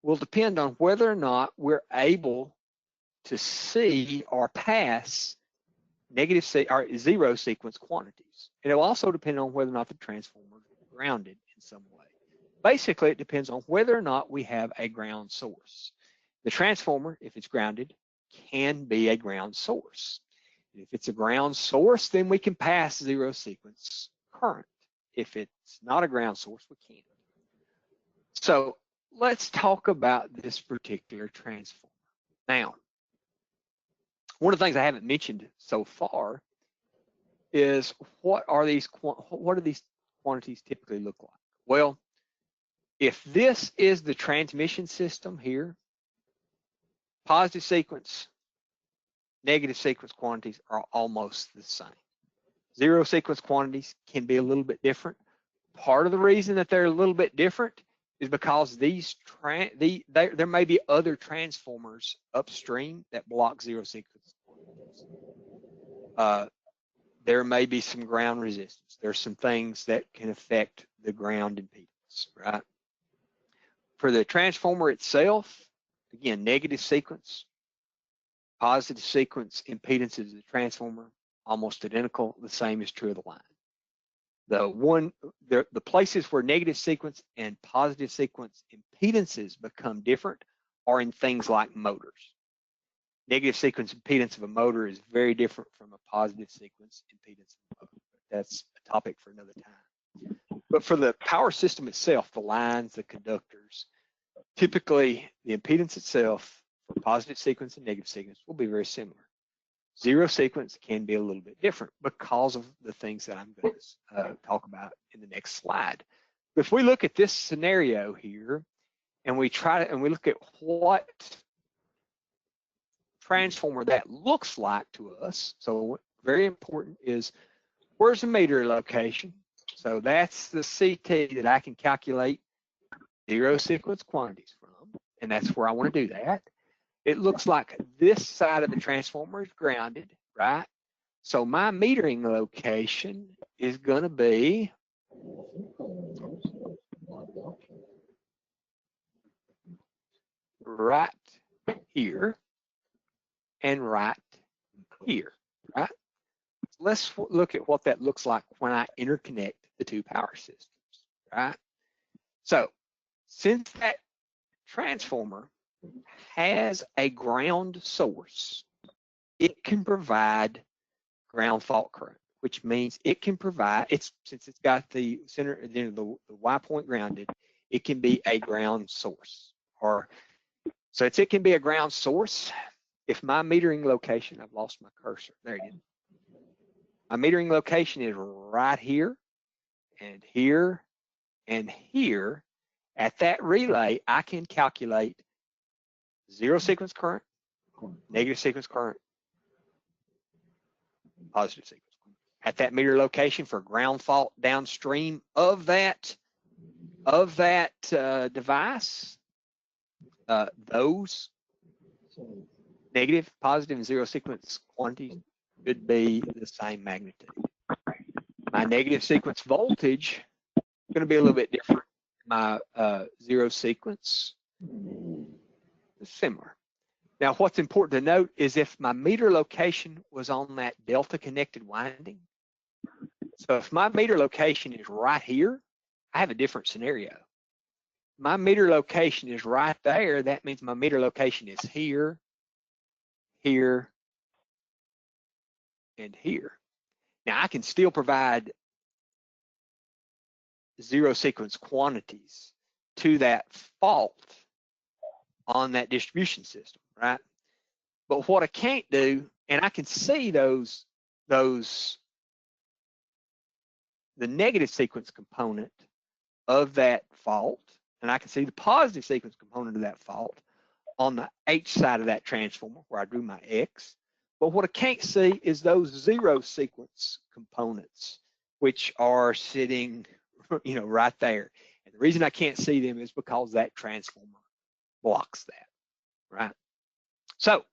will depend on whether or not we're able to see or pass negative or 0 sequence quantities. And it will also depend on whether or not the transformer is grounded in some way. Basically, it depends on whether or not we have a ground source. The transformer, if it's grounded, can be a ground source. If it's a ground source, then we can pass 0 sequence current. If it's not a ground source, we can't. So let's talk about this particular transformer. Now, one of the things I haven't mentioned so far is what do these quantities typically look like? Well, if this is the transmission system here, positive sequence, negative sequence quantities are almost the same. 0 sequence quantities can be a little bit different. Part of the reason that they're a little bit different is because there may be other transformers upstream that block 0 sequence quantities. There may be some ground resistance. There's some things that can affect the ground impedance, right? For the transformer itself, again, negative sequence, positive sequence impedances of the transformer, almost identical. The same is true of the line. the places where negative sequence and positive sequence impedances become different are in things like motors. Negative sequence impedance of a motor is very different from a positive sequence impedance of a motor. That's a topic for another time. But for the power system itself, the lines, the conductors, typically the impedance itself for positive sequence and negative sequence will be very similar. Zero sequence can be a little bit different because of the things that I'm going to talk about in the next slide. But if we look at this scenario here and we look at what transformer that looks like to us, so very important is where's the meter location? So that's the CT that I can calculate zero sequence quantities from, and that's where I want to do that. It looks like this side of the transformer is grounded, right? So my metering location is going to be right here and right here, right? Let's look at what that looks like when I interconnect the two power systems, right? So since that transformer has a ground source, it can provide ground fault current, which means it can provide, since it's got the center, the Y point grounded, it can be a ground source. So it can be a ground source. If my metering location, I've lost my cursor, there it is. My metering location is right here and here and here. At that relay, I can calculate zero sequence current, negative sequence current, positive sequence current. At that meter location for ground fault downstream of that device, those negative, positive, and zero sequence quantities should be the same magnitude. My negative sequence voltage is going to be a little bit different. My zero sequence is similar. Now, what's important to note is if my meter location was on that delta connected winding, so if my meter location is right here, I have a different scenario. My meter location is right there. That means my meter location is here, here, and here. Now, I can still provide zero sequence quantities to that fault on that distribution system, right? But what I can't do, and I can see the negative sequence component of that fault, and I can see the positive sequence component of that fault on the H side of that transformer where I drew my X. But what I can't see is those zero sequence components, which are sitting, right there. And the reason I can't see them is because that transformer blocks that, right? So,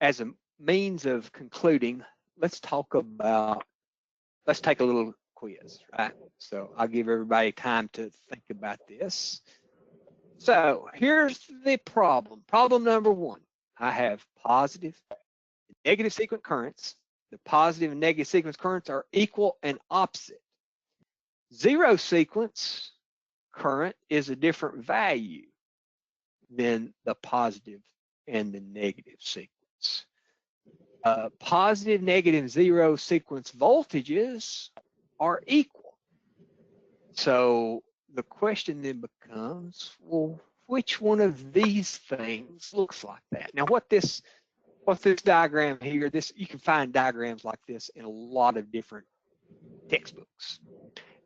as a means of concluding, let's take a little quiz, right? So I'll give everybody time to think about this. So here's the problem. Problem number one, I have positive and negative sequence currents. The positive and negative sequence currents are equal and opposite. Zero sequence current is a different value than the positive and the negative sequence. Positive, negative, zero sequence voltages are equal. So the question then becomes, well, which one of these things looks like that? Now, what this diagram here, you can find diagrams like this in a lot of different textbooks.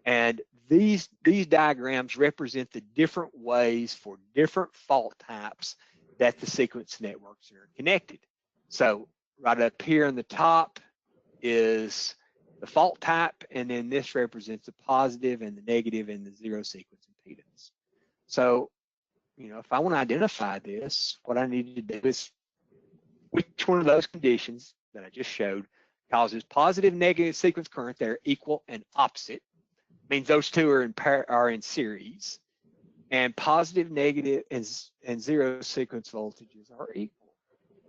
And these diagrams represent the different ways for different fault types that the sequence networks are connected. So right up here in the top is the fault type, and then this represents the positive and the negative and the zero sequence impedance. So, if I want to identify this, what I need to do is which one of those conditions that I just showed causes positive, negative sequence current. They're equal and opposite. Means those two are in series, and positive, negative, and zero sequence voltages are equal,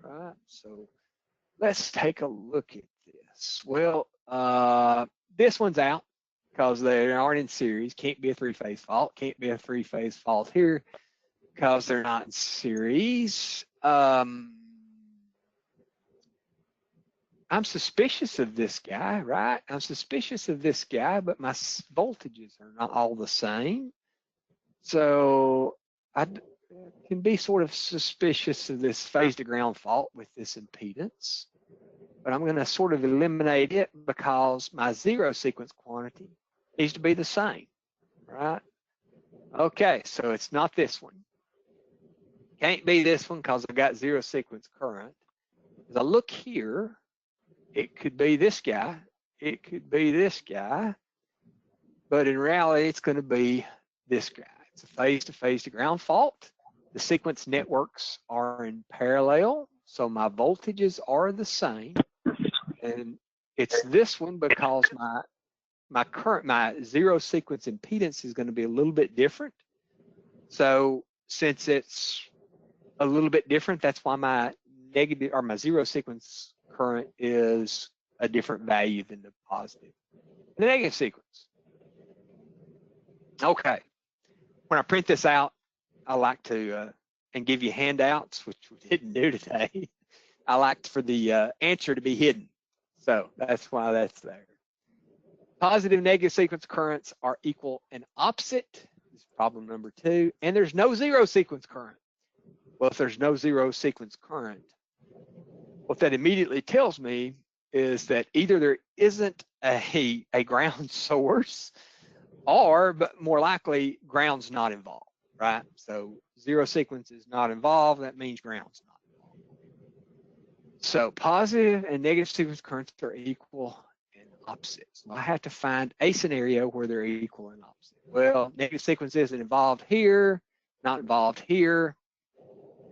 right? So let's take a look at this. Well, this one's out because they aren't in series. Can't be a three-phase fault. Can't be a three-phase fault here because they're not in series. I'm suspicious of this guy, right? I'm suspicious of this guy, but my voltages are not all the same. So I can be sort of suspicious of this phase to ground fault with this impedance, but I'm going to sort of eliminate it because my zero sequence quantity needs to be the same, right? Okay, so it's not this one. Can't be this one because I've got zero sequence current. As I look here, it could be this guy, it could be this guy, but in reality, it's going to be this guy. It's a phase to ground fault. The sequence networks are in parallel, so my voltages are the same. And it's this one because my zero sequence impedance is going to be a little bit different. So since it's a little bit different, that's why my negative or my zero sequence current is a different value than the positive. The negative sequence. Okay. When I print this out, I like to and give you handouts, which we didn't do today. I like for the answer to be hidden. So that's why that's there. Positive and negative sequence currents are equal and opposite. This is problem number 2. And there's no zero sequence current. Well, if there's no zero sequence current, what that immediately tells me is that either there isn't a ground source, or, but more likely, ground's not involved, right? So zero sequence is not involved. That means ground's not involved. So positive and negative sequence currents are equal and opposite. So I have to find a scenario where they're equal and opposite. Well, negative sequence isn't involved here, not involved here.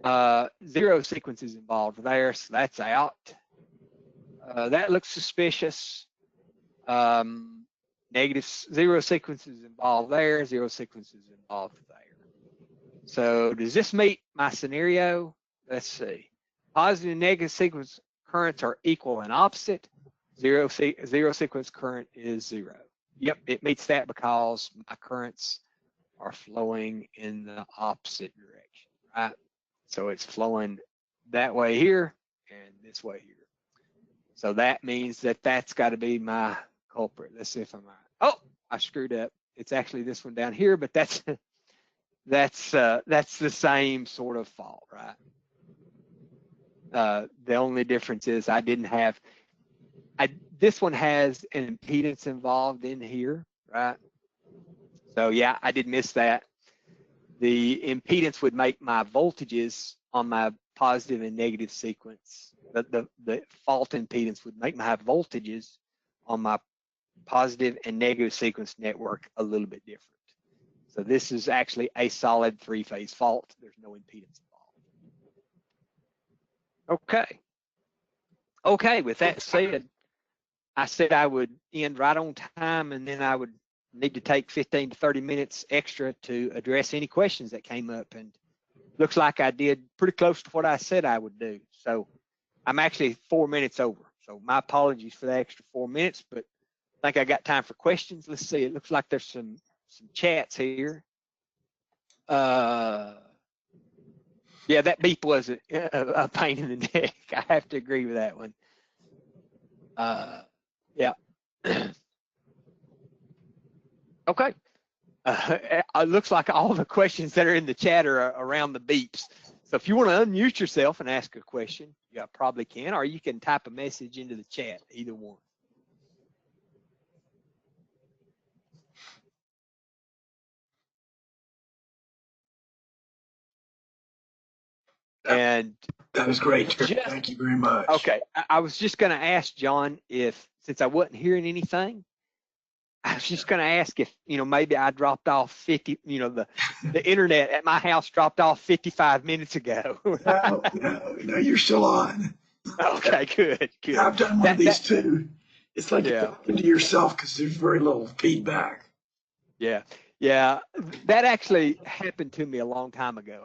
Zero sequence is involved there, so that's out. That looks suspicious. Negative zero sequence is involved there, zero sequence is involved there. So does this meet my scenario? Let's see. Positive and negative sequence currents are equal and opposite. Zero sequence current is 0. Yep, it meets that because my currents are flowing in the opposite direction, right? So it's flowing that way here and this way here. So that means that that's got to be my culprit. Let's see if I'm right. Oh, I screwed up. It's actually this one down here, but that's the same sort of fault, right? The only difference is I didn't have. This one has an impedance involved in here, right? So yeah, I did miss that. The impedance would make my voltages on my positive and negative sequence. The fault impedance would make my voltages on my positive and negative sequence network a little bit different. So this is actually a solid 3-phase fault. There's no impedance involved. Okay. Okay, with that said, I said I would end right on time, and then I would need to take 15 to 30 minutes extra to address any questions that came up, and looks like I did pretty close to what I said I would do. So I'm actually 4 minutes over. So my apologies for the extra 4 minutes, but I think I got time for questions. Let's see. It looks like there's some chats here. Yeah, that beep was a pain in the neck. I have to agree with that one. Yeah. Okay. It looks like all the questions that are in the chat are around the beeps. So if you want to unmute yourself and ask a question, you probably can, or you can type a message into the chat, either one. And that was great. Thank you very much. Okay, I was just going to ask John if, since I wasn't hearing anything, I was just going to ask if, maybe I dropped off 50, the internet at my house dropped off 55 minutes ago. No, you're still on. Okay, good. Yeah, I've done one of these too. It's like you're talking to yourself because there's very little feedback. Yeah, that actually happened to me a long time ago.